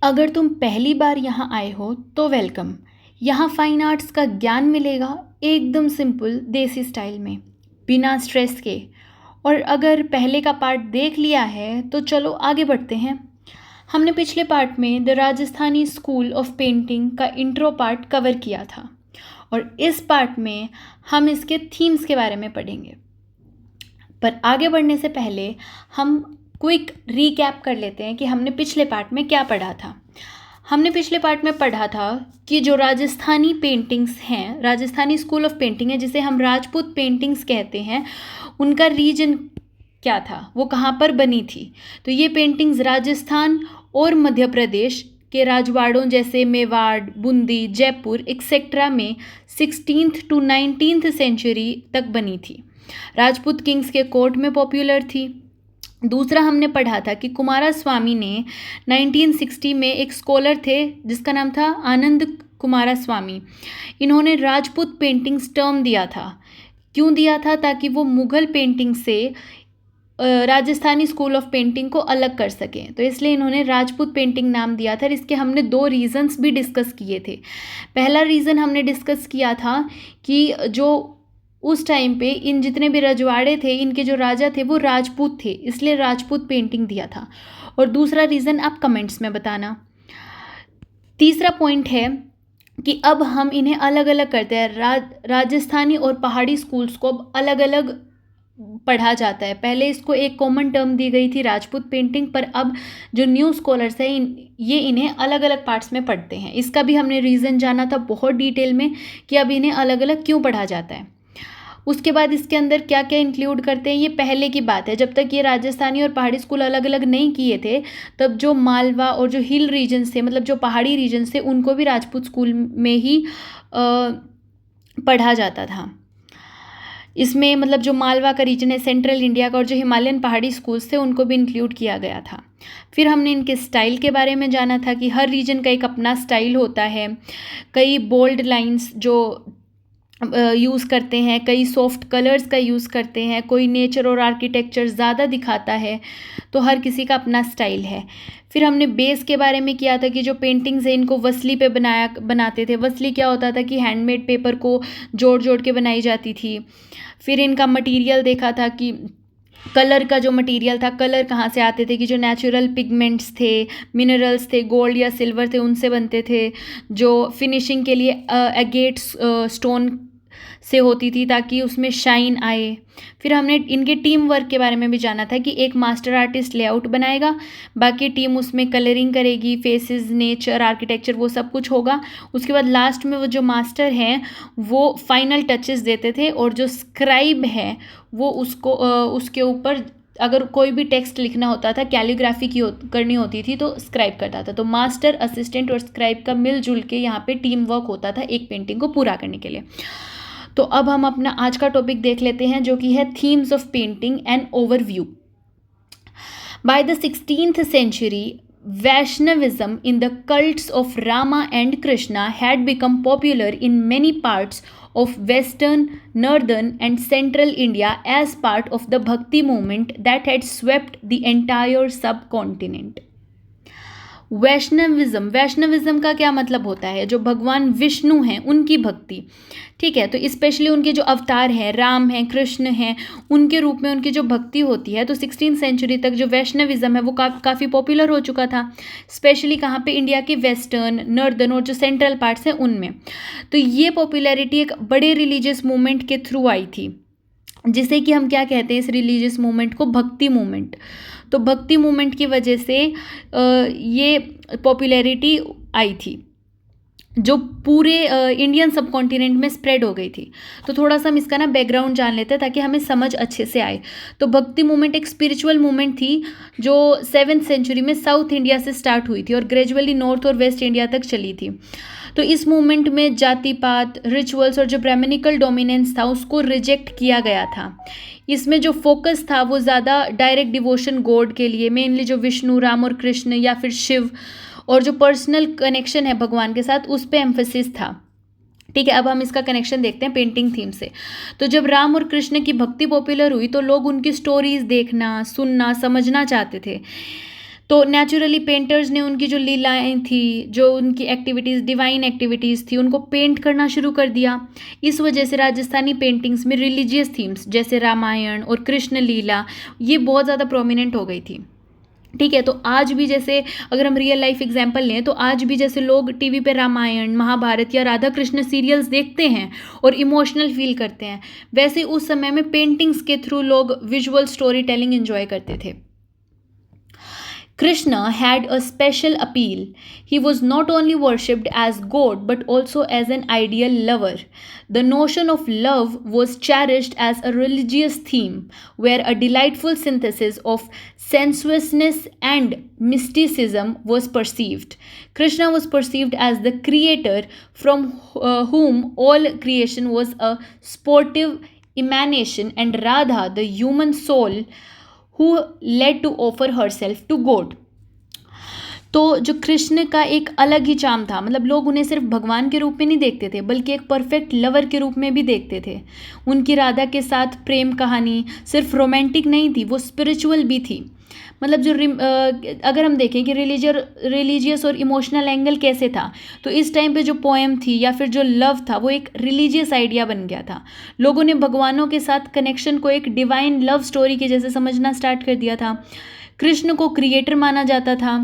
अगर तुम पहली बार यहाँ आए हो तो वेलकम। यहाँ फाइन आर्ट्स का ज्ञान मिलेगा एकदम सिंपल देसी स्टाइल में, बिना स्ट्रेस के। और अगर पहले का पार्ट देख लिया है तो चलो आगे बढ़ते हैं। हमने पिछले पार्ट में the Rajasthani school of painting का इंट्रो पार्ट कवर किया था और इस पार्ट में हम इसके थीम्स के बारे में पढ़ेंगे। पर आगे बढ़ने से पहले हम क्विक रीकैप कर लेते हैं कि हमने पिछले पार्ट में क्या पढ़ा था। हमने पिछले पार्ट में पढ़ा था कि जो राजस्थानी पेंटिंग्स हैं, राजस्थानी स्कूल ऑफ पेंटिंग है जिसे हम राजपूत पेंटिंग्स कहते हैं, उनका रीजन क्या था, वो कहाँ पर बनी थी। तो ये पेंटिंग्स राजस्थान और मध्य प्रदेश के राजवाड़ों जैसे मेवाड़, बूंदी, जयपुर एक्सेट्रा में 16th to 19th सेंचुरी तक बनी थी। राजपूत किंग्स के कोर्ट में पॉपुलर थी। दूसरा हमने पढ़ा था कि कुमारास्वामी ने 1960 में एक स्कॉलर थे जिसका नाम था आनंद कुमारास्वामी। इन्होंने राजपूत पेंटिंग्स टर्म दिया था। क्यों दिया था? ताकि वो मुग़ल पेंटिंग से राजस्थानी स्कूल ऑफ पेंटिंग को अलग कर सकें, तो इसलिए इन्होंने राजपूत पेंटिंग नाम दिया था। और इसके हमने दो रीज़न्स भी डिस्कस किए थे। पहला रीज़न हमने डिस्कस किया था कि जो उस टाइम पे इन जितने भी रजवाड़े थे, इनके जो राजा थे वो राजपूत थे, इसलिए राजपूत पेंटिंग दिया था। और दूसरा रीज़न आप कमेंट्स में बताना। तीसरा पॉइंट है कि अब हम इन्हें अलग अलग करते हैं। राजस्थानी और पहाड़ी स्कूल्स को अब अलग अलग पढ़ा जाता है। पहले इसको एक कॉमन टर्म दी गई थी राजपूत पेंटिंग, पर अब जो न्यू स्कॉलर्स हैं ये इन्हें अलग अलग पार्ट्स में पढ़ते हैं। इसका भी हमने रीज़न जाना था बहुत डिटेल में कि अब इन्हें अलग अलग क्यों पढ़ा जाता है। उसके बाद इसके अंदर क्या क्या इंक्लूड करते हैं, ये पहले की बात है। जब तक ये राजस्थानी और पहाड़ी स्कूल अलग अलग नहीं किए थे, तब जो मालवा और जो हिल रीजन्स थे, मतलब जो पहाड़ी रीजन्स थे, उनको भी राजपूत स्कूल में ही पढ़ा जाता था। इसमें मतलब जो मालवा का रीजन है सेंट्रल इंडिया का, और जो हिमालयन पहाड़ी स्कूल्स थे उनको भी इंक्लूड किया गया था। फिर हमने इनके स्टाइल के बारे में जाना था कि हर रीजन का एक अपना स्टाइल होता है। कई बोल्ड लाइंस जो यूज़ करते हैं, कई सॉफ्ट कलर्स का यूज़ करते हैं, कोई नेचर और आर्किटेक्चर ज़्यादा दिखाता है, तो हर किसी का अपना स्टाइल है। फिर हमने बेस के बारे में किया था कि जो पेंटिंग्स हैं इनको वसली पे बनाते थे। वसली क्या होता था कि हैंडमेड पेपर को जोड़ जोड़ के बनाई जाती थी। फिर इनका मटेरियल देखा था कि कलर का जो मटेरियल था, कलर कहाँ से आते थे कि जो नेचुरल पिगमेंट्स थे, मिनरल्स थे, गोल्ड या सिल्वर थे, उनसे बनते थे। जो फिनिशिंग के लिए एगेट स्टोन से होती थी ताकि उसमें शाइन आए। फिर हमने इनके टीम वर्क के बारे में भी जाना था कि एक मास्टर आर्टिस्ट लेआउट बनाएगा, बाकी टीम उसमें कलरिंग करेगी, फेसेस, नेचर, आर्किटेक्चर, वो सब कुछ होगा। उसके बाद लास्ट में वो जो मास्टर हैं वो फाइनल टचेस देते थे, और जो स्क्राइब है वो उसको उसके ऊपर अगर कोई भी टेक्स्ट लिखना होता था, कैलीग्राफी करनी होती थी, तो स्क्राइब करता था। तो मास्टर, असिस्टेंट और स्क्राइब का मिलजुल के यहाँ पे टीम वर्क होता था एक पेंटिंग को पूरा करने के लिए। तो अब हम अपना आज का टॉपिक देख लेते हैं जो कि है themes of painting and overview. By the 16th century, Vaishnavism in the cults of Rama and Krishna had become popular in many parts of western, northern and central India as part of the Bhakti movement that had swept the entire subcontinent. Vaishnavism का क्या मतलब होता है? जो भगवान विष्णु हैं उनकी भक्ति, ठीक है। तो स्पेशली उनके जो अवतार हैं, राम हैं, कृष्ण हैं, उनके रूप में उनकी जो भक्ति होती है। तो 16th सेंचुरी तक जो वैष्णविज्म है वो काफ़ी पॉपुलर हो चुका था, स्पेशली कहाँ पे? इंडिया के वेस्टर्न, नॉर्दर्न और जो सेंट्रल पार्ट्स हैं उनमें। तो ये पॉपुलैरिटी एक बड़े रिलीजियस मूवमेंट के थ्रू आई थी, जिसे कि हम क्या कहते हैं इस रिलीजियस मूवमेंट को? भक्ति मूवमेंट। तो भक्ति मूवमेंट की वजह से ये पॉपुलैरिटी आई थी जो पूरे इंडियन सब कॉन्टिनेंट में स्प्रेड हो गई थी। तो थोड़ा सा हम इसका ना बैकग्राउंड जान लेते हैं ताकि हमें समझ अच्छे से आए। तो भक्ति मूवमेंट एक स्पिरिचुअल मूवमेंट थी जो 7th सेंचुरी में साउथ इंडिया से स्टार्ट हुई थी और ग्रेजुअली नॉर्थ और वेस्ट इंडिया तक चली थी। तो इस मूवमेंट में जाति पात, रिचुअल्स और जो ब्राह्मणिकल डोमिनेंस था उसको रिजेक्ट किया गया था। इसमें जो फोकस था वो ज़्यादा डायरेक्ट डिवोशन गॉड के लिए, मेनली जो विष्णु, राम और कृष्ण या फिर शिव, और जो पर्सनल कनेक्शन है भगवान के साथ उस पे एम्फेसिस था। ठीक है, अब हम इसका कनेक्शन देखते हैं पेंटिंग थीम से। तो जब राम और कृष्ण की भक्ति पॉपुलर हुई तो लोग उनकी स्टोरीज देखना, सुनना, समझना चाहते थे। तो नेचुरली पेंटर्स ने उनकी जो लीलाएं थी, जो उनकी एक्टिविटीज़, डिवाइन एक्टिविटीज़ थी, उनको पेंट करना शुरू कर दिया। इस वजह से राजस्थानी पेंटिंग्स में रिलीजियस थीम्स जैसे रामायण और कृष्ण लीला ये बहुत ज़्यादा प्रोमिनेंट हो गई थी। ठीक है, तो आज भी जैसे अगर हम रियल लाइफ एग्जांपल लें तो आज भी जैसे लोग टीवी पे रामायण, महाभारत या राधा कृष्ण सीरियल्स देखते हैं और इमोशनल फील करते हैं, वैसे उस समय में पेंटिंग्स के थ्रू लोग विजुअल स्टोरी टेलिंग एंजॉय करते थे। Krishna had a special appeal. He was not only worshipped as God but also as an ideal lover. The notion of love was cherished as a religious theme, where a delightful synthesis of sensuousness and mysticism was perceived. Krishna was perceived as the creator from whom all creation was a sportive emanation, and Radha, the human soul, who led to offer herself to God. तो जो कृष्ण का एक अलग ही charm था, मतलब लोग उन्हें सिर्फ भगवान के रूप में नहीं देखते थे बल्कि एक परफेक्ट लवर के रूप में भी देखते थे। उनकी राधा के साथ प्रेम कहानी सिर्फ रोमांटिक नहीं थी, वो स्पिरिचुअल भी थी। मतलब जो अगर हम देखें कि रिलीजियस और इमोशनल एंगल कैसे था, तो इस टाइम पे जो पोएम थी या फिर जो लव था वो एक रिलीजियस आइडिया बन गया था। लोगों ने भगवानों के साथ कनेक्शन को एक डिवाइन लव स्टोरी के जैसे समझना स्टार्ट कर दिया था। कृष्ण को क्रिएटर माना जाता था,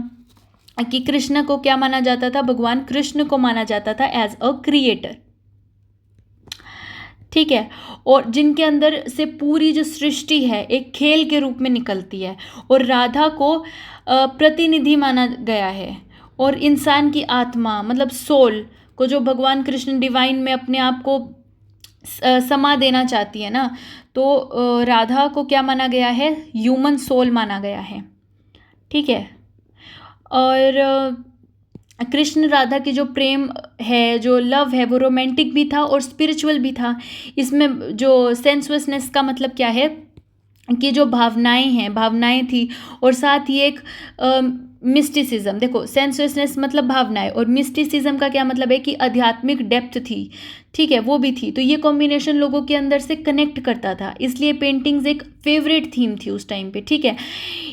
कि कृष्ण को क्या माना जाता था, भगवान कृष्ण को माना जाता था एज अ क्रिएटर। ठीक है, और जिनके अंदर से पूरी जो सृष्टि है एक खेल के रूप में निकलती है, और राधा को प्रतिनिधि माना गया है, और इंसान की आत्मा मतलब सोल को जो भगवान कृष्ण डिवाइन में अपने आप को समा देना चाहती है ना, तो राधा को क्या माना गया है, ह्यूमन सोल माना गया है। ठीक है, और कृष्ण राधा की जो प्रेम है, जो लव है, वो रोमांटिक भी था और स्पिरिचुअल भी था। इसमें जो सेंसुअसनेस का मतलब क्या है कि जो भावनाएं थी, और साथ ही एक मिस्टिसिज्म। देखो, सेंसुअसनेस मतलब भावनाएं, और मिस्टिसिज्म का क्या मतलब है कि आध्यात्मिक डेप्थ थी। ठीक है, वो भी थी। तो ये कॉम्बिनेशन लोगों के अंदर से कनेक्ट करता था, इसलिए पेंटिंग्स एक फेवरेट थीम थी उस टाइम पे। ठीक है,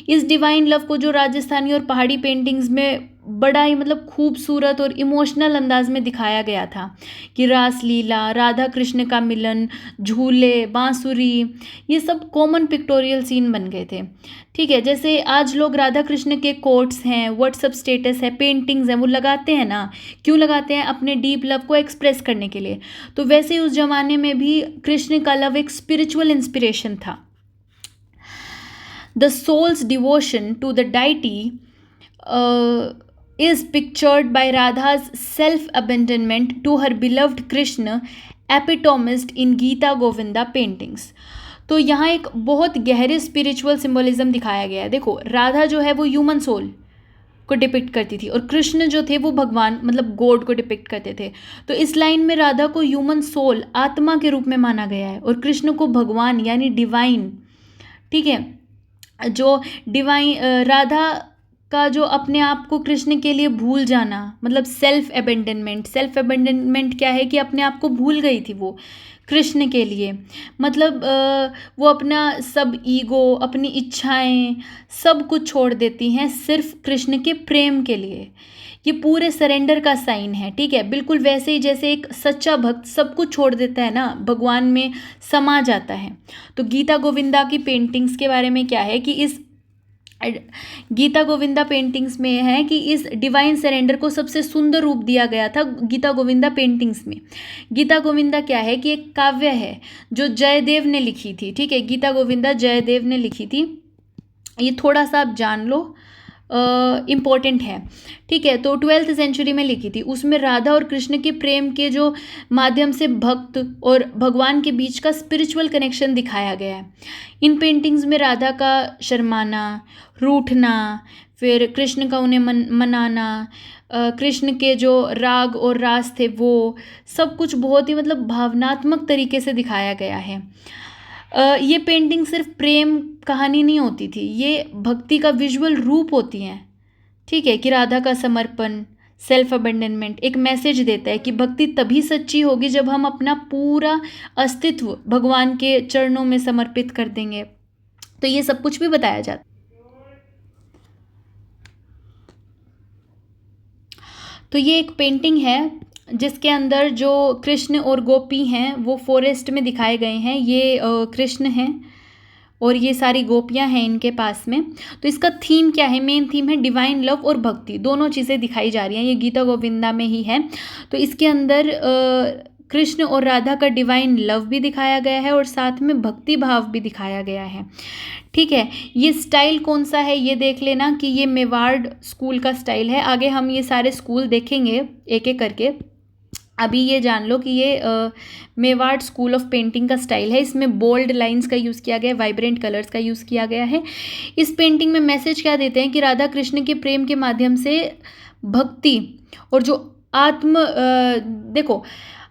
इस डिवाइन लव को जो राजस्थानी और पहाड़ी पेंटिंग्स में बड़ा ही मतलब खूबसूरत और इमोशनल अंदाज में दिखाया गया था, कि रासलीला, राधा कृष्ण का मिलन, झूले, बांसुरी, ये सब कॉमन पिक्टोरियल सीन बन गए थे। ठीक है, जैसे आज लोग राधा कृष्ण के कोट्स हैं, व्हाट्सअप स्टेटस है, पेंटिंग्स हैं, वो लगाते हैं ना, क्यों लगाते हैं, अपने डीप लव को एक्सप्रेस करने के लिए। तो वैसे ही उस जमाने में भी कृष्ण का लव एक स्पिरिचुअल इंस्पिरेशन था। The soul's devotion to the deity is pictured by Radha's self-abandonment to her beloved Krishna, epitomized in Gita Govinda paintings. तो यहाँ एक बहुत गहरे स्पिरिचुअल सिंबलिज्म दिखाया गया है। देखो, राधा जो है वो ह्यूमन सोल को डिपिक्ट करती थी, और कृष्ण जो थे वो भगवान मतलब गॉड को डिपिक्ट करते थे। तो इस लाइन में राधा को ह्यूमन सोल, आत्मा के रूप में माना गया है, और कृष्ण को भगवान यानी डिवाइन। ठीक है, जो डिवाइन राधा का जो अपने आप को कृष्ण के लिए भूल जाना, मतलब सेल्फ अबेंडनमेंट क्या है कि अपने आप को भूल गई थी वो कृष्ण के लिए। मतलब वो अपना सब ईगो, अपनी इच्छाएं, सब कुछ छोड़ देती हैं सिर्फ कृष्ण के प्रेम के लिए। ये पूरे सरेंडर का साइन है। ठीक है, बिल्कुल वैसे ही जैसे एक सच्चा भक्त सब कुछ छोड़ देता है ना, भगवान में समा जाता है। तो गीता गोविंदा की पेंटिंग्स के बारे में क्या है कि इस गीता गोविंदा पेंटिंग्स में है कि इस डिवाइन सरेंडर को सबसे सुंदर रूप दिया गया था गीता गोविंदा पेंटिंग्स में। गीता गोविंदा क्या है कि एक काव्य है जो जयदेव ने लिखी थी। ठीक है, गीता गोविंदा जयदेव ने लिखी थी, ये थोड़ा सा आप जान लो, इम्पॉर्टेंट है। ठीक है, तो 12th सेंचुरी में लिखी थी। उसमें राधा और कृष्ण के प्रेम के जो माध्यम से भक्त और भगवान के बीच का स्पिरिचुअल कनेक्शन दिखाया गया है। इन पेंटिंग्स में राधा का शर्माना, रूठना, फिर कृष्ण का उन्हें मनाना, कृष्ण के जो राग और रास थे वो सब कुछ बहुत ही मतलब भावनात्मक तरीके से दिखाया गया है। ये पेंटिंग सिर्फ प्रेम कहानी नहीं होती थी, ये भक्ति का विजुअल रूप होती हैं। ठीक है, कि राधा का समर्पण, सेल्फ अबेंडनमेंट एक मैसेज देता है कि भक्ति तभी सच्ची होगी जब हम अपना पूरा अस्तित्व भगवान के चरणों में समर्पित कर देंगे। तो ये सब कुछ भी बताया जाता है। तो ये एक पेंटिंग है जिसके अंदर जो कृष्ण और गोपी हैं वो फॉरेस्ट में दिखाए गए हैं। ये कृष्ण हैं और ये सारी गोपियां हैं इनके पास में। तो इसका थीम क्या है? मेन थीम है डिवाइन लव और भक्ति, दोनों चीज़ें दिखाई जा रही हैं। ये गीता गोविंदा में ही है। तो इसके अंदर कृष्ण और राधा का डिवाइन लव भी दिखाया गया है और साथ में भक्ति भाव भी दिखाया गया है। ठीक है, ये स्टाइल कौन सा है ये देख लेना कि ये मेवाड़ स्कूल का स्टाइल है। आगे हम ये सारे स्कूल देखेंगे एक एक करके। अभी ये जान लो कि ये मेवाड़ स्कूल ऑफ पेंटिंग का स्टाइल है। इसमें बोल्ड लाइंस का यूज़ किया गया है, वाइब्रेंट कलर्स का यूज़ किया गया है। इस पेंटिंग में मैसेज क्या देते हैं कि राधा कृष्ण के प्रेम के माध्यम से भक्ति और जो देखो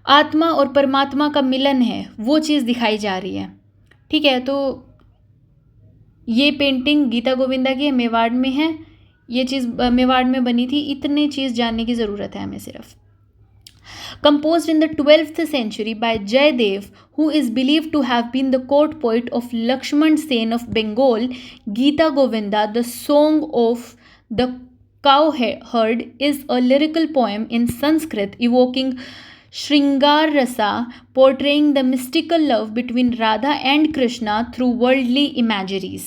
आत्मा और परमात्मा का मिलन है वो चीज़ दिखाई जा रही है। ठीक है, तो ये पेंटिंग गीता गोविंदा की है, मेवाड़ में है। ये चीज़ मेवाड़ में बनी थी। इतनी चीज़ जानने की ज़रूरत है हमें सिर्फ। Composed in the 12th century by Jayadev, who is believed to have been the court poet of Lakshman Sen of Bengal, Gita Govinda, the song of the cowherd, is a lyrical poem in Sanskrit evoking Shringar Rasa, portraying the mystical love between Radha and Krishna through worldly imageries.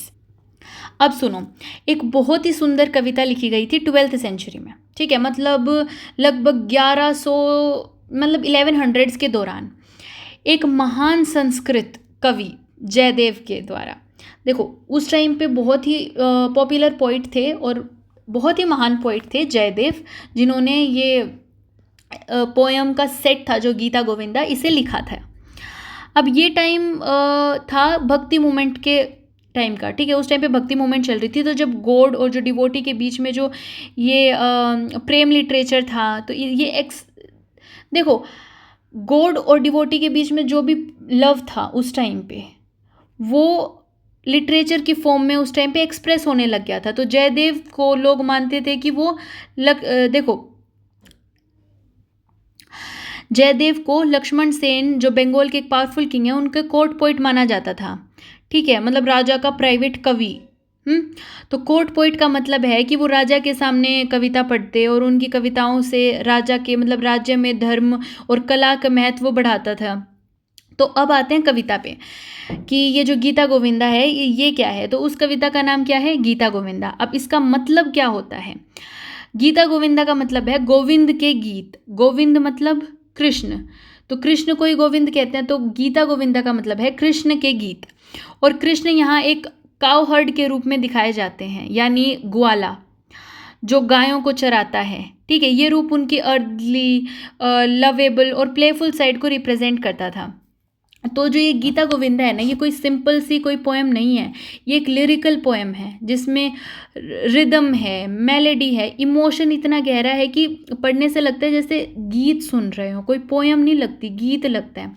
अब सुनो, एक बहुत ही सुंदर कविता लिखी गई थी 12th century में। ठीक है, मतलब लगभग 1100 मतलब 1100s के दौरान एक महान संस्कृत कवि जयदेव के द्वारा। देखो उस टाइम पे बहुत ही पॉपुलर पोइट थे और बहुत ही महान पोइट थे जयदेव, जिन्होंने ये पोयम का सेट था जो गीता गोविंदा, इसे लिखा था। अब ये टाइम था भक्ति मूवमेंट के टाइम का। ठीक है, उस टाइम पे भक्ति मूवमेंट चल रही थी। तो जब गॉड और जो डिवोटी के बीच में जो ये प्रेम लिटरेचर था, तो ये देखो गॉड और डिवोटी के बीच में जो भी लव था उस टाइम पे, वो लिटरेचर की फॉर्म में उस टाइम पे एक्सप्रेस होने लग गया था। तो जयदेव को लोग मानते थे कि वो देखो जयदेव को लक्ष्मण सेन जो बंगाल के एक पावरफुल किंग है उनके कोर्ट पोइट माना जाता था। ठीक है, मतलब राजा का प्राइवेट कवि। तो कोर्ट पोइट का मतलब है कि वो राजा के सामने कविता पढ़ते और उनकी कविताओं से राजा के मतलब राज्य में धर्म और कला का महत्व बढ़ाता था। तो अब आते हैं कविता पे कि ये जो गीता गोविंदा है ये क्या है। तो उस कविता का नाम क्या है? गीता गोविंदा। अब इसका मतलब क्या होता है? गीता गोविंदा का मतलब है गोविंद के गीत। गोविंद मतलब कृष्ण, तो कृष्ण को ही गोविंद कहते हैं। तो गीता गोविंदा का मतलब है कृष्ण के गीत। और कृष्ण यहाँ एक काउ हर्ड के रूप में दिखाए जाते हैं, यानी ग्वाला जो गायों को चराता है। ठीक है, ये रूप उनकी अर्ली लवेबल और प्लेफुल साइड को रिप्रेजेंट करता था। तो जो ये गीता गोविंदा है ना, ये कोई सिंपल सी कोई पोएम नहीं है, ये एक लिरिकल पोएम है जिसमें रिदम है, मेलोडी है, इमोशन इतना गहरा है कि पढ़ने से लगता है जैसे गीत सुन रहे हो। कोई पोएम नहीं लगती, गीत लगता है।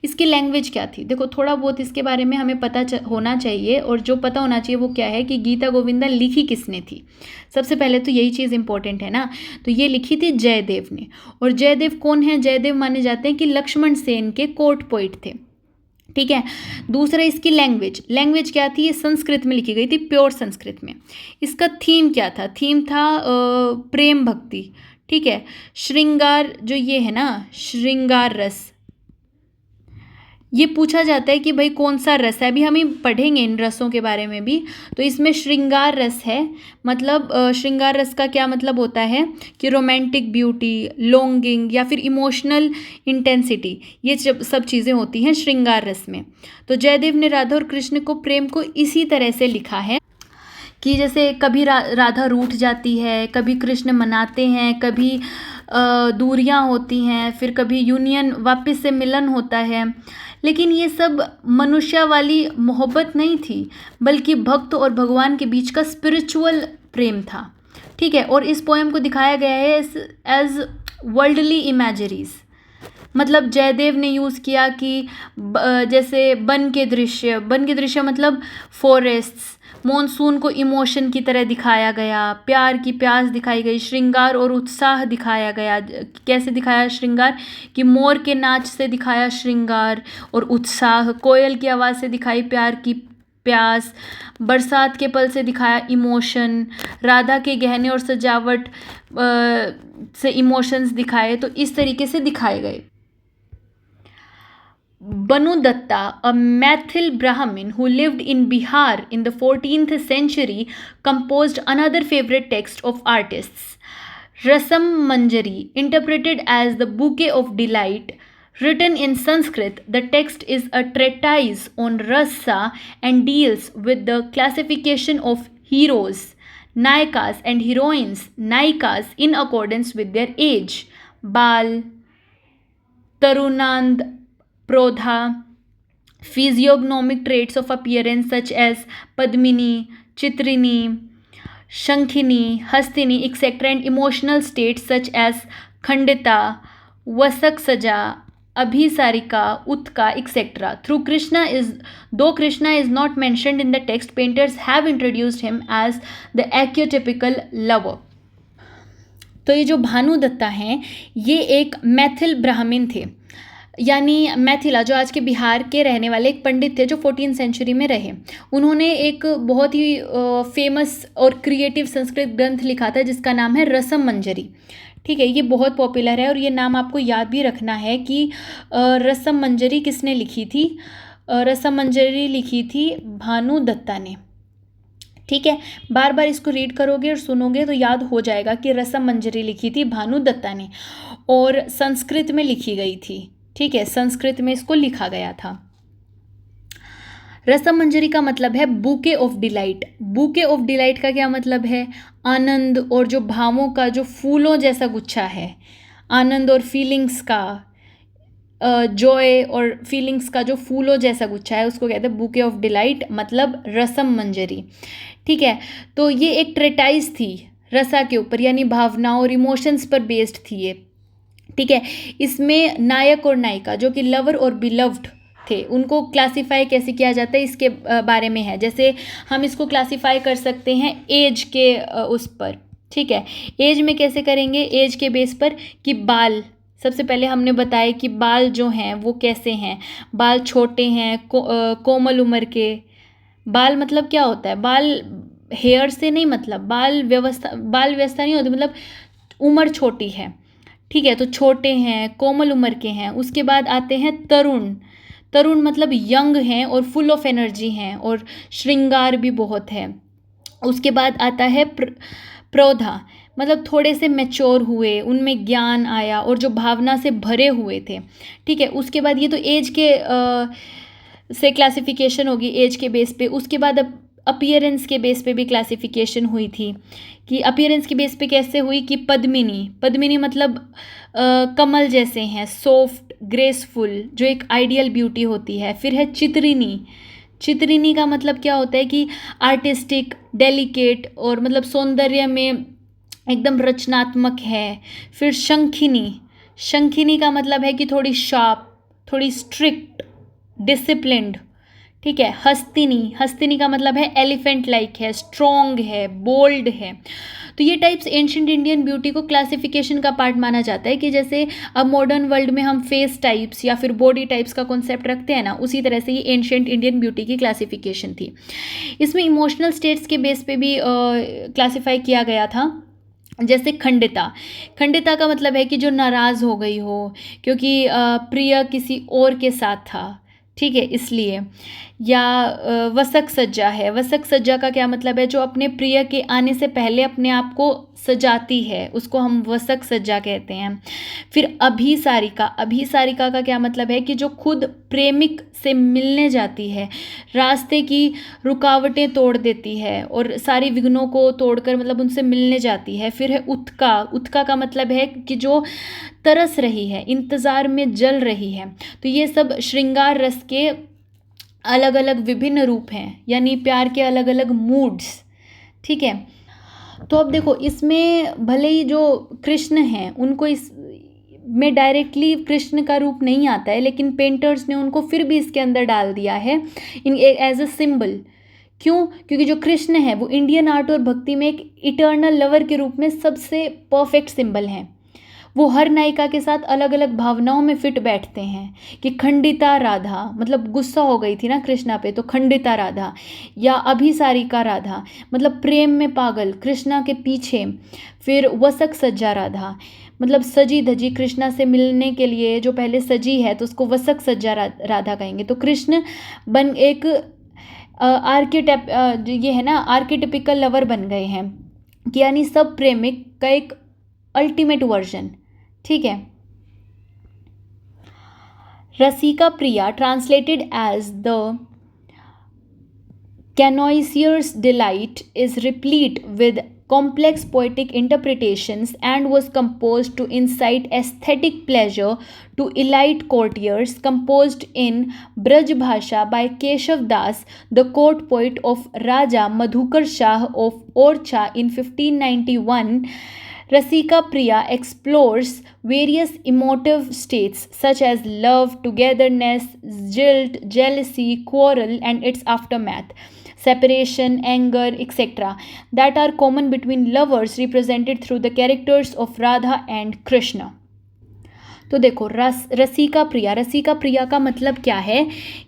इसकी लैंग्वेज क्या थी? देखो थोड़ा बहुत इसके बारे में हमें पता होना चाहिए, और जो पता होना चाहिए वो क्या है कि गीता गोविंदा लिखी किसने थी। सबसे पहले तो यही चीज़ इंपॉर्टेंट है ना। तो ये लिखी थी जयदेव ने। और जयदेव कौन है? जयदेव माने जाते हैं कि लक्ष्मण सेन के कोर्ट पोइट थे। ठीक है, दूसरा इसकी लैंग्वेज क्या थी? ये संस्कृत में लिखी गई थी, प्योर संस्कृत में। इसका थीम क्या था? थीम था प्रेम भक्ति। ठीक है, श्रृंगार जो ये है ना, श्रृंगार रस, ये पूछा जाता है कि भाई कौन सा रस है। अभी हम पढ़ेंगे इन रसों के बारे में भी। तो इसमें श्रृंगार रस है, मतलब श्रृंगार रस का क्या मतलब होता है कि रोमांटिक ब्यूटी, लॉन्गिंग या फिर इमोशनल इंटेंसिटी, ये सब चीज़ें होती हैं श्रृंगार रस में। तो जयदेव ने राधा और कृष्ण को प्रेम को इसी तरह से लिखा है कि जैसे कभी राधा रूठ जाती है, कभी कृष्ण मनाते हैं, कभी दूरियां होती हैं, फिर कभी यूनियन वापस से मिलन होता है। लेकिन ये सब मनुष्य वाली मोहब्बत नहीं थी, बल्कि भक्त और भगवान के बीच का स्पिरिचुअल प्रेम था। ठीक है, और इस पोएम को दिखाया गया है एज वर्ल्डली इमेजरीज। मतलब जयदेव ने यूज़ किया कि जैसे वन के दृश्य मतलब फॉरेस्ट्स, मॉनसून को इमोशन की तरह दिखाया गया, प्यार की प्यास दिखाई गई, श्रृंगार और उत्साह दिखाया गया। कैसे दिखाया श्रृंगार? कि मोर के नाच से दिखाया श्रृंगार और उत्साह, कोयल की आवाज़ से दिखाई प्यास, बरसात के पल से दिखाया इमोशन, राधा के गहने और सजावट से इमोशंस दिखाए, तो इस तरीके से दिखाए गए। Banu Datta, a Maithil Brahmin who lived in Bihar in the 14th century, composed another favorite text of artists, Rasam Manjari, interpreted as the Bouquet of Delight. Written in Sanskrit, the text is a treatise on rasa and deals with the classification of heroes, nayakas, and heroines, naikas, in accordance with their age. Bal, Tarunand, Prodha, physiognomic traits of appearance such as Padmini, Chitrini, Shankhini, Hastini, etc., and emotional states such as Khandita, Vasak Saja, Abhisarika, Utka, etc. Though Krishna is not mentioned in the text, painters have introduced him as the archetypical lover. तो ये जो भानु दत्ता हैं, ये एक मैथिल ब्राह्मण थे, यानी मैथिला, जो आज के बिहार के रहने वाले एक पंडित थे जो 14th सेंचुरी में रहे। उन्होंने एक बहुत ही फेमस और क्रिएटिव संस्कृत ग्रंथ लिखा था जिसका नाम है रसम मंजरी। ठीक है, ये बहुत पॉपुलर है और ये नाम आपको याद भी रखना है कि रसम मंजरी किसने लिखी थी। रसम मंजरी लिखी थी भानु दत्ता ने। ठीक है, बार बार इसको रीड करोगे और सुनोगे तो याद हो जाएगा कि रसम मंजरी लिखी थी भानु दत्ता ने और संस्कृत में लिखी गई थी। ठीक है, संस्कृत में इसको लिखा गया था। रसम मंजरी का मतलब है bouquet of delight. Bouquet of delight का क्या मतलब है? आनंद और जो भावों का जो फूलों जैसा गुच्छा है, आनंद और फीलिंग्स का, जॉय और फीलिंग्स का जो फूलों जैसा गुच्छा है उसको कहते हैं बुके ऑफ डिलाइट, मतलब रसम मंजरी। ठीक है, तो ये एक ट्रेटाइज थी रसा के ऊपर, यानी भावनाओं और इमोशंस पर बेस्ड थी ये। ठीक है, इसमें नायक और नायिका जो कि लवर और बिलव्ड थे, उनको क्लासिफाई कैसे किया जाता है इसके बारे में है। जैसे हम इसको क्लासिफाई कर सकते हैं एज के उस पर। ठीक है, एज में कैसे करेंगे? एज के बेस पर कि बाल, सबसे पहले हमने बताया कि बाल जो हैं वो कैसे हैं। बाल छोटे हैं, कोमल उम्र के। बाल मतलब क्या होता है? बाल हेयर से नहीं, मतलब बाल व्यवस्था नहीं होती, मतलब उम्र छोटी है। ठीक है, तो छोटे हैं, कोमल उम्र के हैं। उसके बाद आते हैं तरुण। तरुण मतलब यंग हैं और फुल ऑफ एनर्जी हैं और श्रृंगार भी बहुत है। उसके बाद आता है प्रौधा, मतलब थोड़े से मैच्योर हुए, उनमें ज्ञान आया और जो भावना से भरे हुए थे। ठीक है, उसके बाद ये तो एज के से क्लासिफिकेशन होगी, एज के बेस पे। उसके बाद अब अपीयरेंस के बेस पे भी क्लासिफिकेशन हुई थी कि अपीयरेंस के बेस पे कैसे हुई कि पद्मिनी मतलब कमल जैसे हैं, सॉफ्ट, ग्रेसफुल, जो एक आइडियल ब्यूटी होती है। फिर है चित्रिनी का मतलब क्या होता है कि आर्टिस्टिक, डेलिकेट और मतलब सौंदर्य में एकदम रचनात्मक है। फिर शंखिनी का मतलब है कि थोड़ी शार्प, थोड़ी स्ट्रिक्ट, डिसिप्लिन्ड। ठीक है, हस्तिनी का मतलब है एलिफेंट लाइक है, स्ट्रॉन्ग है, बोल्ड है। तो ये टाइप्स एंशिएंट इंडियन ब्यूटी को क्लासिफिकेशन का पार्ट माना जाता है कि जैसे अब मॉडर्न वर्ल्ड में हम फेस टाइप्स या फिर बॉडी टाइप्स का कॉन्सेप्ट रखते हैं ना, उसी तरह से ये एंशिएंट इंडियन ब्यूटी की क्लासिफिकेशन थी। इसमें इमोशनल स्टेट्स के बेस पे भी क्लासीफाई किया गया था। जैसे खंडिता का मतलब है कि जो नाराज़ हो गई हो क्योंकि प्रिय किसी और के साथ था। ठीक है, इसलिए। या वसक सज्जा है। वसक सज्जा का क्या मतलब है? जो अपने प्रिय के आने से पहले अपने आप को सजाती है, उसको हम वसक सज्जा कहते हैं। फिर अभिसारिका का क्या मतलब है कि जो खुद प्रेमिक से मिलने जाती है, रास्ते की रुकावटें तोड़ देती है और सारी विघ्नों को तोड़कर मतलब उनसे मिलने जाती है। फिर है उत्का का मतलब है कि जो तरस रही है, इंतज़ार में जल रही है। तो ये सब श्रृंगार रस के अलग अलग विभिन्न रूप हैं, यानी प्यार के अलग अलग मूड्स। ठीक है, तो अब देखो इसमें भले ही जो कृष्ण हैं उनको इस में डायरेक्टली कृष्ण का रूप नहीं आता है, लेकिन पेंटर्स ने उनको फिर भी इसके अंदर डाल दिया है इन एज अ सिंबल। क्यों? क्योंकि जो कृष्ण है वो इंडियन आर्ट और भक्ति में एक इटर्नल लवर के रूप में सबसे परफेक्ट सिंबल हैं। वो हर नायिका के साथ अलग अलग भावनाओं में फिट बैठते हैं कि खंडिता राधा, मतलब गुस्सा हो गई थी ना कृष्णा पे तो खंडिता राधा, या अभिसारिका राधा मतलब प्रेम में पागल कृष्णा के पीछे, फिर वसक सज्जा राधा मतलब सजी धजी कृष्णा से मिलने के लिए जो पहले सजी है तो उसको वसक सज्जा राधा कहेंगे। तो कृष्ण बन एक ये है ना आर्किटिपिकल लवर बन गए हैं, कि यानी सब प्रेमिक का एक अल्टीमेट वर्जन। ठीक है। Rasika Priya translated as the Canoisier's delight is replete with complex poetic interpretations and was composed to incite aesthetic pleasure to elite courtiers, composed in Braj Bhasha by Keshav Das, the court poet of Raja Madhukar Shah of Orcha in 1591. Rasika Priya explores various emotive states such as love, togetherness, guilt, jealousy, quarrel, and its aftermath, separation, anger, etc., that are common between lovers represented through the characters of Radha and Krishna. तो देखो रसिका प्रिया का मतलब क्या है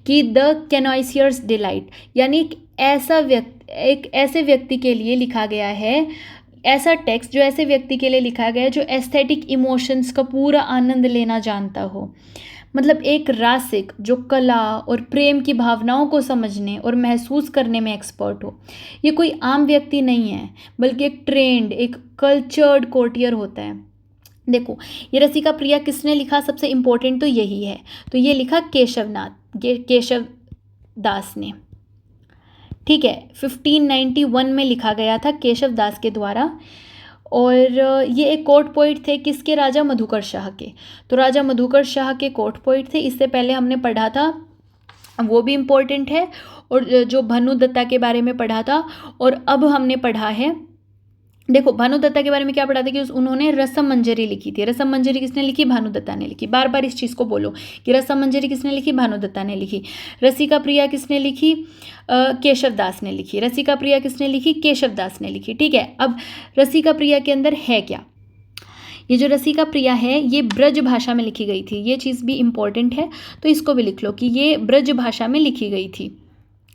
कि the कैनोइसियर्स delight, यानी एक ऐसे व्यक्ति के लिए लिखा गया है, ऐसा टेक्स्ट जो ऐसे व्यक्ति के लिए लिखा गया है जो एस्थेटिक इमोशंस का पूरा आनंद लेना जानता हो, मतलब एक रासिक जो कला और प्रेम की भावनाओं को समझने और महसूस करने में एक्सपर्ट हो। ये कोई आम व्यक्ति नहीं है बल्कि एक ट्रेंड, एक कल्चर्ड कोर्टियर होता है। देखो ये रसिका प्रिया किसने लिखा, सबसे इम्पोर्टेंट तो यही है, तो ये लिखा केशव दास ने। ठीक है, 1591 में लिखा गया था केशव दास के द्वारा, और ये एक कोर्ट पोइट थे किसके, राजा मधुकर शाह के। तो राजा मधुकर शाह के कोर्ट पोइट थे, इससे पहले हमने पढ़ा था, वो भी इम्पोर्टेंट है, और जो भानुदत्ता के बारे में पढ़ा था, और अब हमने पढ़ा है, देखो भानुदत्ता के बारे में क्या पढ़ा था कि उन्होंने रसम मंजरी लिखी थी। रसम मंजरी किसने लिखी, भानुदत्ता ने लिखी। बार बार इस चीज़ को बोलो कि रसम मंजरी किसने लिखी, भानुदत्ता ने लिखी। रसिका प्रिया किसने लिखी, केशव दास ने लिखी। रसिका प्रिया किसने लिखी, केशव दास ने लिखी। ठीक है, अब रसिका प्रिया के अंदर है क्या, ये जो रसिका प्रिया है ये ब्रज भाषा में लिखी गई थी, ये चीज़ भी इम्पॉर्टेंट है, तो इसको भी लिख लो कि ये ब्रज भाषा में लिखी गई थी,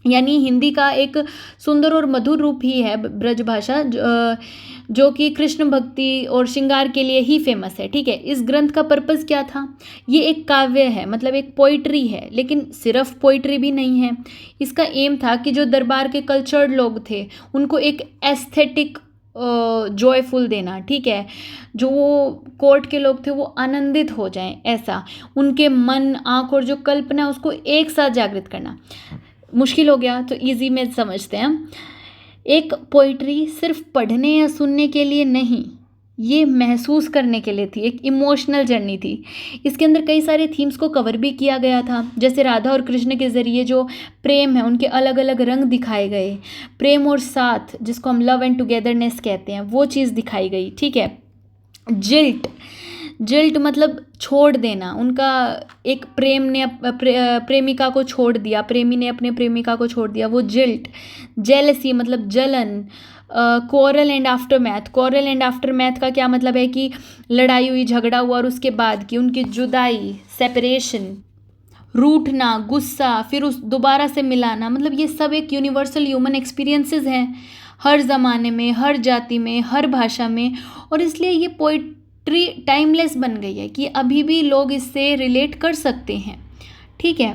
यानी हिंदी का एक सुंदर और मधुर रूप ही है ब्रज भाषा, जो कि कृष्ण भक्ति और श्रृंगार के लिए ही फेमस है। ठीक है, इस ग्रंथ का पर्पज़ क्या था, ये एक काव्य है, मतलब एक पोइट्री है, लेकिन सिर्फ पोइट्री भी नहीं है। इसका एम था कि जो दरबार के कल्चर्ड लोग थे उनको एक एस्थेटिक जॉयफुल देना। ठीक है, जो वो कोर्ट के लोग थे वो आनंदित हो जाएं, ऐसा उनके मन, आँख और जो कल्पना उसको एक साथ जागृत करना। मुश्किल हो गया तो इजी में समझते हैं। एक पोइट्री सिर्फ पढ़ने या सुनने के लिए नहीं, ये महसूस करने के लिए थी, एक इमोशनल जर्नी थी। इसके अंदर कई सारे थीम्स को कवर भी किया गया था, जैसे राधा और कृष्ण के ज़रिए जो प्रेम है उनके अलग अलग रंग दिखाए गए, प्रेम और साथ जिसको हम लव एंड टुगेदरनेस कहते हैं वो चीज़ दिखाई गई। ठीक है, जिल्ट मतलब छोड़ देना, उनका एक प्रेमिका को छोड़ दिया, प्रेमी ने अपने प्रेमिका को छोड़ दिया, वो जिल्ट। जेलसी मतलब जलन। कोरल एंड आफ्टरमैथ का क्या मतलब है कि लड़ाई हुई, झगड़ा हुआ और उसके बाद की उनकी जुदाई, सेपरेशन, रूठना, गुस्सा, फिर उस दोबारा से मिलाना, मतलब ये सब एक यूनिवर्सल ह्यूमन एक्सपीरियंसेस हैं हर ज़माने में, हर जाति में, हर भाषा में, और इसलिए ये पोइट्री टाइमलेस बन गई है कि अभी भी लोग इससे रिलेट कर सकते हैं। ठीक है,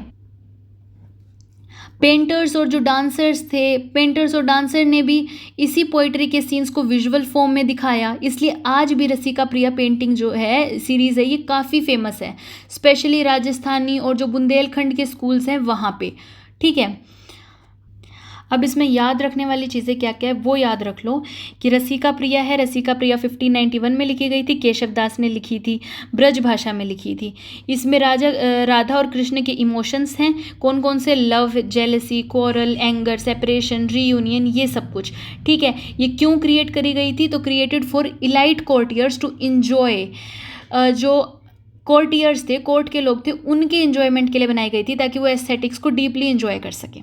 पेंटर्स और डांसर ने भी इसी पोइट्री के सीन्स को विजुअल फॉर्म में दिखाया, इसलिए आज भी रसिका प्रिया पेंटिंग जो है सीरीज़ है ये काफ़ी फेमस है, स्पेशली राजस्थानी और जो बुंदेलखंड के स्कूल्स हैं वहाँ पे। ठीक है, अब इसमें याद रखने वाली चीज़ें क्या क्या है वो याद रख लो कि रसिका प्रिया 1591 में लिखी गई थी, केशव दास ने लिखी थी, ब्रज भाषा में लिखी थी। इसमें राधा और कृष्ण के इमोशंस हैं, कौन कौन से, love, jealousy, coral, anger, separation, reunion, ये सब कुछ। ठीक है, ये क्यों क्रिएट करी गई थी, तो created for elite courtiers to enjoy, जो कोर्टियर्स थे, कोर्ट के लोग थे, उनके इन्जॉयमेंट के लिए बनाई गई थी ताकि वो एस्थेटिक्स को डीपली इन्जॉय कर सकें।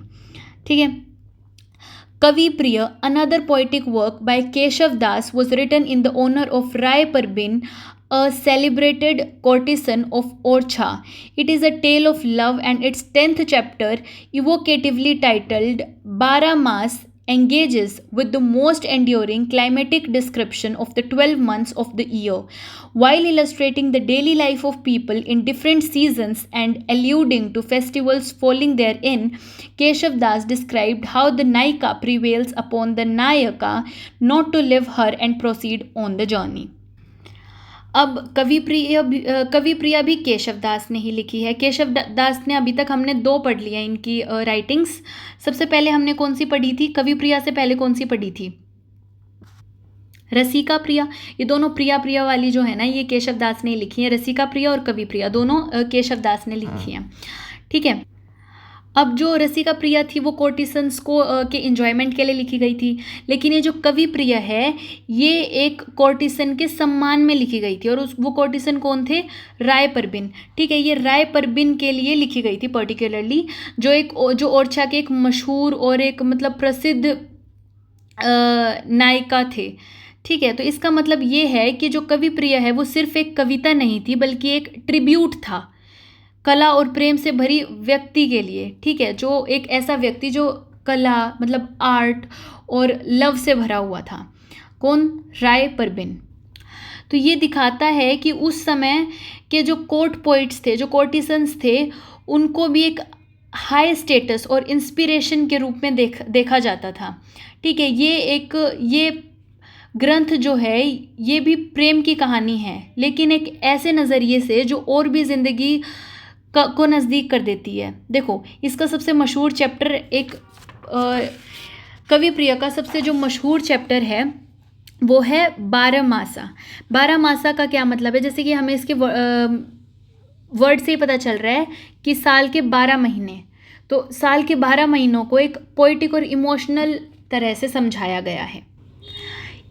ठीक है, Kavi Priya, another poetic work by Keshav Das, was written in the honor of Rai Parbin, a celebrated courtesan of Orcha. It is a tale of love, and its 10th chapter, evocatively titled Baramas, engages with the most enduring climatic description of the 12 months of the year, while illustrating the daily life of people in different seasons and alluding to festivals falling therein. Keshav Das described how the Naika prevails upon the Nayaka not to leave her and proceed on the journey. अब कवि प्रिया भी केशव दास ने ही लिखी है। केशव दास ने अभी तक हमने 2 पढ़ लिया इनकी राइटिंग्स। सबसे पहले हमने कौन सी पढ़ी थी? कवि प्रिया से पहले कौन सी पढ़ी थी? रसिका प्रिया। ये दोनों प्रिया वाली जो है ना, ये केशव दास ने लिखी है। रसिका प्रिया और कवि प्रिया दोनों केशव दास ने लिखी हैं। ठीक है। अब जो रसिका प्रिया थी वो कोर्टिसन्स को के इंजॉयमेंट के लिए लिखी गई थी, लेकिन ये जो कवि प्रिया है ये एक कोर्टिसन के सम्मान में लिखी गई थी। और वो कोर्टिसन कौन थे? राय परबिन। ठीक है, ये राय परबिन के लिए लिखी गई थी पर्टिकुलरली, जो ओरछा के एक मशहूर और एक मतलब प्रसिद्ध नायिका थे। ठीक है, तो इसका मतलब ये है कि जो कवि प्रिया है वो सिर्फ एक कविता नहीं थी, बल्कि एक ट्रिब्यूट था कला और प्रेम से भरी व्यक्ति के लिए। ठीक है, जो एक ऐसा व्यक्ति जो कला मतलब आर्ट और लव से भरा हुआ था। कौन? राय परबिन। तो ये दिखाता है कि उस समय के जो कोर्ट पोइट्स थे, जो कोर्टिसन्स थे, उनको भी एक हाई स्टेटस और इंस्पिरेशन के रूप में देखा जाता था। ठीक है, ये ग्रंथ जो है ये भी प्रेम की कहानी है, लेकिन एक ऐसे नज़रिए से जो और भी ज़िंदगी को नज़दीक कर देती है। देखो, इसका सबसे मशहूर चैप्टर कवि प्रिया का सबसे जो मशहूर चैप्टर है वो है 12 मासा। 12 मासा का क्या मतलब है? जैसे कि हमें इसके वर्ड से ही पता चल रहा है कि साल के 12 महीने, तो साल के 12 महीनों को एक पोइटिक और इमोशनल तरह से समझाया गया है।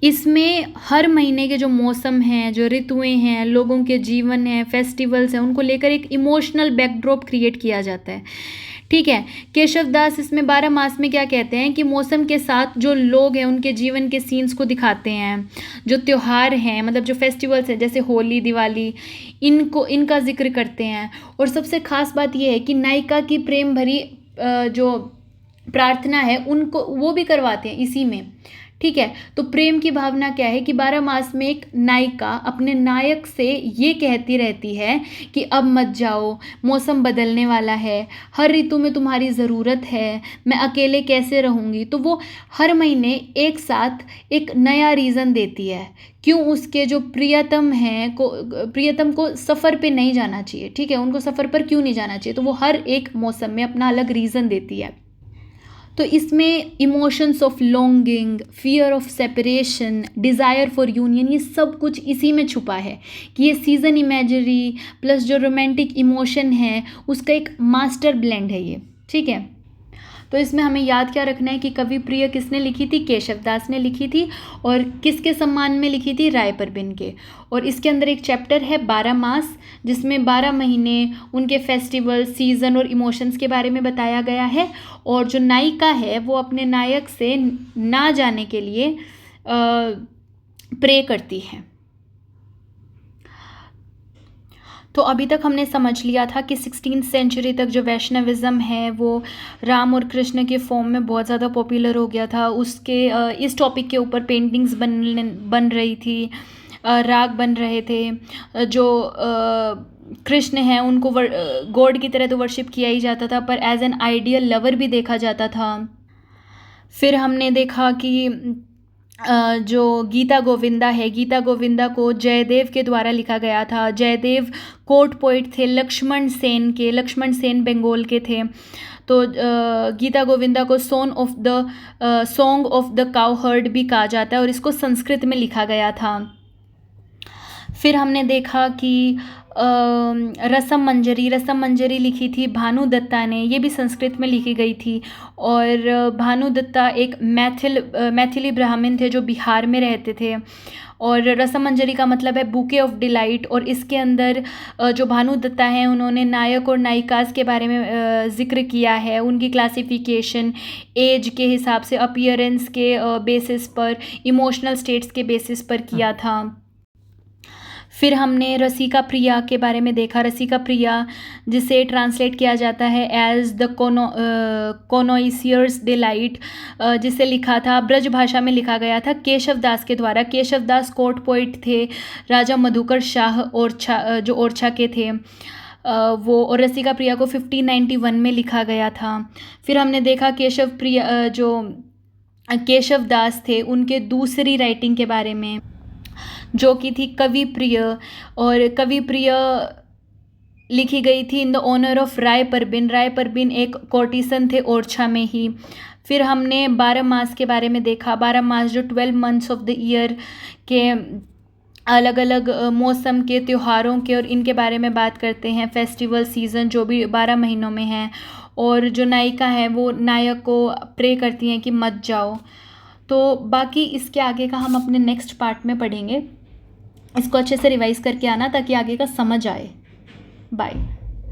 इसमें हर महीने के जो मौसम हैं, जो ऋतुएं हैं, लोगों के जीवन हैं, फेस्टिवल्स हैं, उनको लेकर एक इमोशनल बैकड्रॉप क्रिएट किया जाता है। ठीक है, केशव दास इसमें 12 मास में क्या कहते हैं कि मौसम के साथ जो लोग हैं उनके जीवन के सीन्स को दिखाते हैं। जो त्यौहार हैं मतलब जो फेस्टिवल्स हैं जैसे होली, दिवाली, इनका जिक्र करते हैं। और सबसे ख़ास बात यह है कि नायिका की प्रेम भरी जो प्रार्थना है उनको वो भी करवाते हैं इसी में। ठीक है, तो प्रेम की भावना क्या है कि 12 मास में एक नायिका अपने नायक से ये कहती रहती है कि अब मत जाओ, मौसम बदलने वाला है, हर ऋतु में तुम्हारी ज़रूरत है, मैं अकेले कैसे रहूँगी। तो वो हर महीने एक साथ एक नया रीज़न देती है क्यों उसके जो प्रियतम को सफ़र पे नहीं जाना चाहिए। ठीक है, उनको सफ़र पर क्यों नहीं जाना चाहिए, तो वो हर एक मौसम में अपना अलग रीज़न देती है। तो इसमें emotions of longing, fear of separation, desire for union, ये सब कुछ इसी में छुपा है कि ये सीज़न इमेजरी प्लस जो रोमांटिक इमोशन है उसका एक मास्टर ब्लेंड है ये। ठीक है, तो इसमें हमें याद क्या रखना है कि कवि प्रिया किसने लिखी थी? केशव दास ने लिखी थी। और किसके सम्मान में लिखी थी? राय परबिन के। और इसके अंदर एक चैप्टर है 12 मास, जिसमें 12 महीने, उनके फेस्टिवल, सीज़न और इमोशंस के बारे में बताया गया है। और जो नायिका है वो अपने नायक से ना जाने के लिए प्रे करती है। तो अभी तक हमने समझ लिया था कि 16th सेंचुरी तक जो वैष्णविज़्म है वो राम और कृष्ण के फॉर्म में बहुत ज़्यादा पॉपुलर हो गया था। उसके इस टॉपिक के ऊपर पेंटिंग्स बन रही थी, राग बन रहे थे। जो कृष्ण हैं उनको गॉड की तरह तो वर्शिप किया ही जाता था, पर एज एन आइडियल लवर भी देखा जाता था। फिर हमने देखा कि जो गीता गोविंदा है, गीता गोविंदा को जयदेव के द्वारा लिखा गया था। जयदेव कोर्ट पोइट थे लक्ष्मण सेन बंगाल के थे। तो गीता गोविंदा को song of the cow heard भी कहा जाता है और इसको संस्कृत में लिखा गया था। फिर हमने देखा कि रसम मंजरी लिखी थी भानु दत्ता ने, ये भी संस्कृत में लिखी गई थी। और भानु दत्ता एक मैथिली ब्राह्मण थे जो बिहार में रहते थे। और रसम मंजरी का मतलब है बुके ऑफ डिलाइट। और इसके अंदर जो भानु दत्ता हैं उन्होंने नायक और नायिकास के बारे में जिक्र किया है, उनकी क्लासिफिकेशन एज के हिसाब से, अपीयरेंस के बेसिस पर, इमोशनल स्टेट्स के बेसिस पर किया था। फिर हमने रसिका प्रिया के बारे में देखा। रसिका प्रिया जिसे ट्रांसलेट किया जाता है एज द कोनोइसियर्स डिलाइट, जिसे लिखा था ब्रज भाषा में लिखा गया था केशव दास के द्वारा। केशव दास कोर्ट पोइट थे राजा मधुकर शाह ओरछा, जो ओरछा के थे वो। और रसिका प्रिया को 1591 में लिखा गया था। फिर हमने देखा केशव दास थे उनके दूसरी राइटिंग के बारे में, जो कि थी कवि प्रिय। और कवि प्रिय लिखी गई थी इन द ऑनर ऑफ राय परबिन। राय परबिन एक कोर्टिसन थे ओरछा में ही। फिर हमने 12 मास के बारे में देखा। 12 मास जो 12 मंथ्स ऑफ द ईयर के अलग अलग मौसम के, त्योहारों के और इनके बारे में बात करते हैं। फेस्टिवल सीज़न जो भी 12 महीनों में हैं। और जो नायिका है वो नायक को प्रे करती हैं कि मत जाओ। तो बाकी इसके आगे का हम अपने नेक्स्ट पार्ट में पढ़ेंगे। इसको अच्छे से रिवाइज़ करके आना ताकि आगे का समझ आए। बाय।